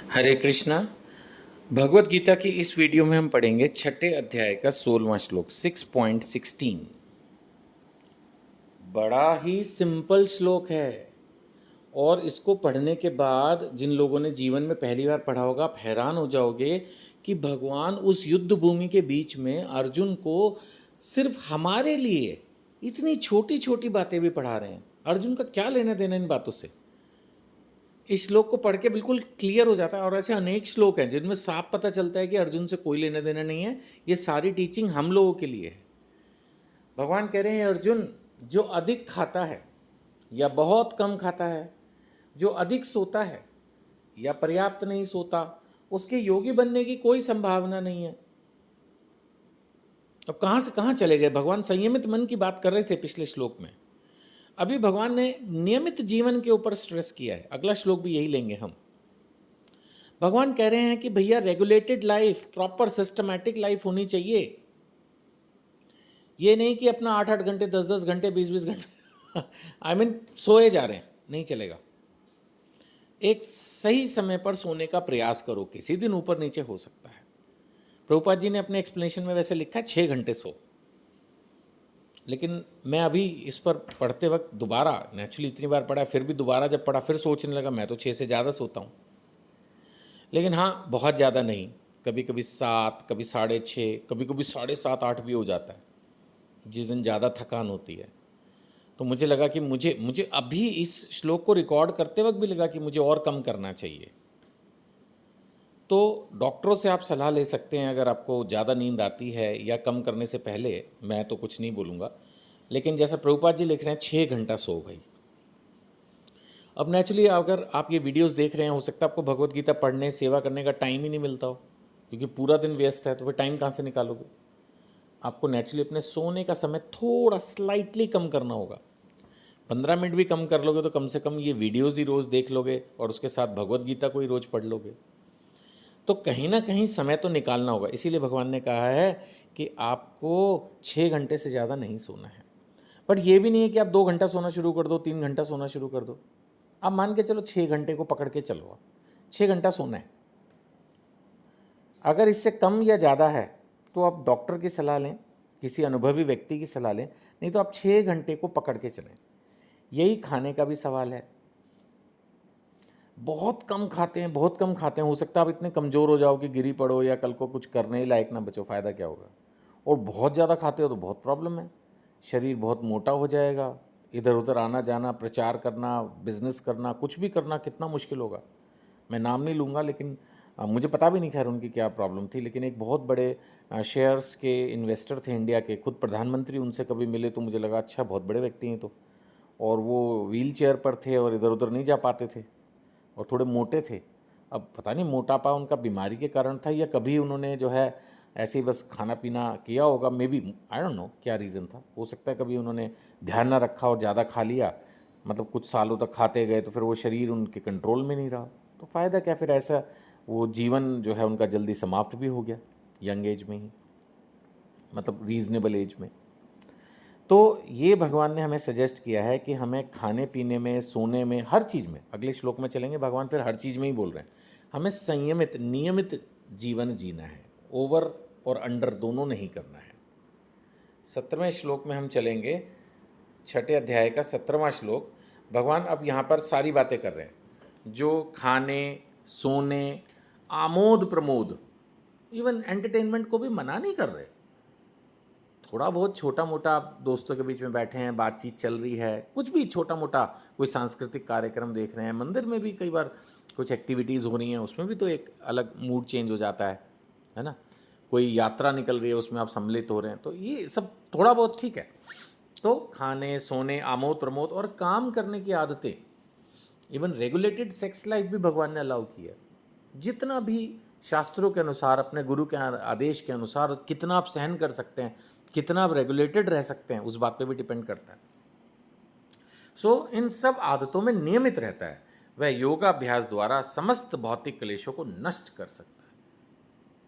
हरे कृष्णा। भगवत गीता की इस वीडियो में हम पढ़ेंगे छठे अध्याय का 16वां श्लोक 6.16। बड़ा ही सिंपल श्लोक है और इसको पढ़ने के बाद जिन लोगों ने जीवन में पहली बार पढ़ा होगा आप हैरान हो जाओगे कि भगवान उस युद्ध भूमि के बीच में अर्जुन को सिर्फ हमारे लिए इतनी छोटी छोटी बातें भी पढ़ा रहे हैं। अर्जुन का क्या लेना देना इन बातों से? इस श्लोक को पढ़ के बिल्कुल क्लियर हो जाता है। और ऐसे अनेक श्लोक हैं जिनमें साफ पता चलता है कि अर्जुन से कोई लेना देना नहीं है, ये सारी टीचिंग हम लोगों के लिए है। भगवान कह रहे हैं अर्जुन, जो अधिक खाता है या बहुत कम खाता है, जो अधिक सोता है या पर्याप्त नहीं सोता, उसके योगी बनने की कोई संभावना नहीं है। अब कहाँ से कहाँ चले गए? भगवान संयमित मन की बात कर रहे थे पिछले श्लोक में। अभी भगवान ने नियमित जीवन के ऊपर स्ट्रेस किया है। अगला श्लोक भी यही लेंगे हम। भगवान कह रहे हैं कि भैया regulated life, proper systematic life होनी चाहिए। ये नहीं कि अपना 8-8 घंटे 10-10 घंटे 20-20 घंटे आई मीन सोए जा रहे हैं, नहीं चलेगा। एक सही समय पर सोने का प्रयास करो। किसी दिन ऊपर नीचे हो सकता है। प्रभुपाद जी ने अपने एक्सप्लेनेशन में वैसे लिखा है 6 घंटे सो, लेकिन मैं अभी इस पर पढ़ते वक्त दोबारा, नेचुरली इतनी बार पढ़ा फिर भी दोबारा जब पढ़ा फिर सोचने लगा मैं तो 6 से ज़्यादा सोता हूँ। लेकिन हाँ, बहुत ज़्यादा नहीं। कभी कभी 7, कभी 6:30, कभी कभी 7:30-8 भी हो जाता है जिस दिन ज़्यादा थकान होती है। तो मुझे लगा कि मुझे अभी इस श्लोक को रिकॉर्ड करते वक्त भी लगा कि मुझे और कम करना चाहिए। तो डॉक्टरों से आप सलाह ले सकते हैं अगर आपको ज़्यादा नींद आती है या कम करने से पहले। मैं तो कुछ नहीं बोलूँगा, लेकिन जैसा प्रभुपाद जी लिख रहे हैं 6 घंटा सो भाई। अब नेचुरली अगर आप ये वीडियोस देख रहे हैं, हो सकता है आपको भगवत गीता पढ़ने सेवा करने का टाइम ही नहीं मिलता हो, क्योंकि पूरा दिन व्यस्त है, तो फिर टाइम कहाँ से निकालोगे? आपको नेचुरली अपने सोने का समय थोड़ा स्लाइटली कम करना होगा। 15 मिनट भी कम कर लोगे तो कम से कम ये वीडियोज़ ही रोज़ देख लोगे और उसके साथ भगवत गीता को ही रोज़ पढ़ लोगे। तो कहीं ना कहीं समय तो निकालना होगा। इसीलिए भगवान ने कहा है कि आपको 6 घंटे से ज़्यादा नहीं सोना है। बट ये भी नहीं है कि आप 2 घंटा सोना शुरू कर दो, 3 घंटा सोना शुरू कर दो। आप मान के चलो 6 घंटे को पकड़ के चलो, आप 6 घंटा सोना है। अगर इससे कम या ज़्यादा है तो आप डॉक्टर की सलाह लें, किसी अनुभवी व्यक्ति की सलाह लें, नहीं तो आप 6 घंटे को पकड़ के चलें। यही खाने का भी सवाल है। बहुत कम खाते हैं, बहुत कम खाते हैं। हो सकता है आप इतने कमज़ोर हो जाओ कि गिरी पड़ो या कल को कुछ करने ही लायक ना बचो, फ़ायदा क्या होगा? और बहुत ज़्यादा खाते हो तो बहुत प्रॉब्लम है। शरीर बहुत मोटा हो जाएगा, इधर उधर आना जाना, प्रचार करना, बिजनेस करना, कुछ भी करना कितना मुश्किल होगा। मैं नाम नहीं लूँगा, लेकिन मुझे पता भी नहीं खैर उनकी क्या प्रॉब्लम थी, लेकिन एक बहुत बड़े शेयर्स के इन्वेस्टर थे इंडिया के, खुद प्रधानमंत्री उनसे कभी मिले तो मुझे लगा अच्छा बहुत बड़े व्यक्ति हैं तो। और वो व्हील चेयर पर थे और इधर उधर नहीं जा पाते थे और थोड़े मोटे थे। अब पता नहीं मोटापा उनका बीमारी के कारण था या कभी उन्होंने जो है ऐसे ही बस खाना पीना किया होगा, may be, I don't know क्या रीज़न था। हो सकता है कभी उन्होंने ध्यान ना रखा और ज़्यादा खा लिया, मतलब कुछ सालों तक खाते गए तो फिर वो शरीर उनके कंट्रोल में नहीं रहा। तो फ़ायदा क्या फिर? ऐसा वो जीवन जो है उनका जल्दी समाप्त भी हो गया, यंग एज में ही, मतलब रीज़नेबल एज में। तो ये भगवान ने हमें सजेस्ट किया है कि हमें खाने पीने में, सोने में, हर चीज़ में, अगले श्लोक में चलेंगे भगवान फिर हर चीज़ में ही बोल रहे हैं, हमें संयमित नियमित जीवन जीना है। ओवर और अंडर दोनों नहीं करना है। 17वें श्लोक में हम चलेंगे, छठे अध्याय का 17वां श्लोक। भगवान अब यहाँ पर सारी बातें कर रहे हैं जो खाने, सोने, आमोद प्रमोद, इवन एंटरटेनमेंट को भी मना नहीं कर रहे। थोड़ा बहुत छोटा मोटा आप दोस्तों के बीच में बैठे हैं, बातचीत चल रही है, कुछ भी छोटा मोटा कोई सांस्कृतिक कार्यक्रम देख रहे हैं, मंदिर में भी कई बार कुछ एक्टिविटीज़ हो रही हैं, उसमें भी तो एक अलग मूड चेंज हो जाता है ना? कोई यात्रा निकल रही है उसमें आप सम्मिलित हो रहे हैं, तो ये सब थोड़ा बहुत ठीक है। तो खाने, सोने, आमोद प्रमोद और काम करने की आदतें, इवन रेगुलेटेड सेक्स लाइफ भी भगवान ने अलाउ की है। जितना भी शास्त्रों के अनुसार, अपने गुरु के आदेश के अनुसार कितना आप सहन कर सकते हैं, कितना आप रेगुलेटेड रह सकते हैं, उस बात पे भी डिपेंड करता है। इन सब आदतों में नियमित रहता है, वह योगाभ्यास द्वारा समस्त भौतिक क्लेशों को नष्ट कर सकता है।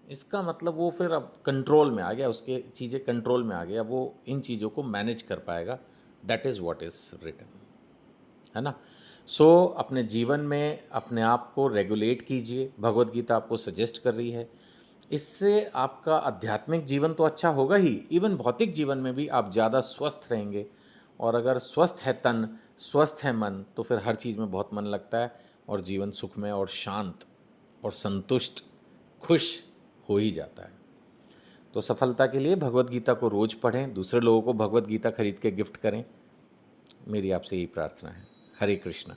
इसका मतलब वो फिर अब कंट्रोल में आ गया, उसके चीज़ें कंट्रोल में आ गया, वो इन चीज़ों को मैनेज कर पाएगा। That is what is written, है ना? सो अपने जीवन में अपने आप को रेगुलेट कीजिए, भगवत गीता आपको सजेस्ट कर रही है। इससे आपका आध्यात्मिक जीवन तो अच्छा होगा ही, इवन भौतिक जीवन में भी आप ज़्यादा स्वस्थ रहेंगे। और अगर स्वस्थ है तन, स्वस्थ है मन, तो फिर हर चीज़ में बहुत मन लगता है और जीवन सुखमय और शांत और संतुष्ट, खुश हो ही जाता है। तो सफलता के लिए भगवत गीता को रोज़ पढ़ें, दूसरे लोगों को भगवत गीता खरीद के गिफ्ट करें। मेरी आपसे यही प्रार्थना है। हरे कृष्णा।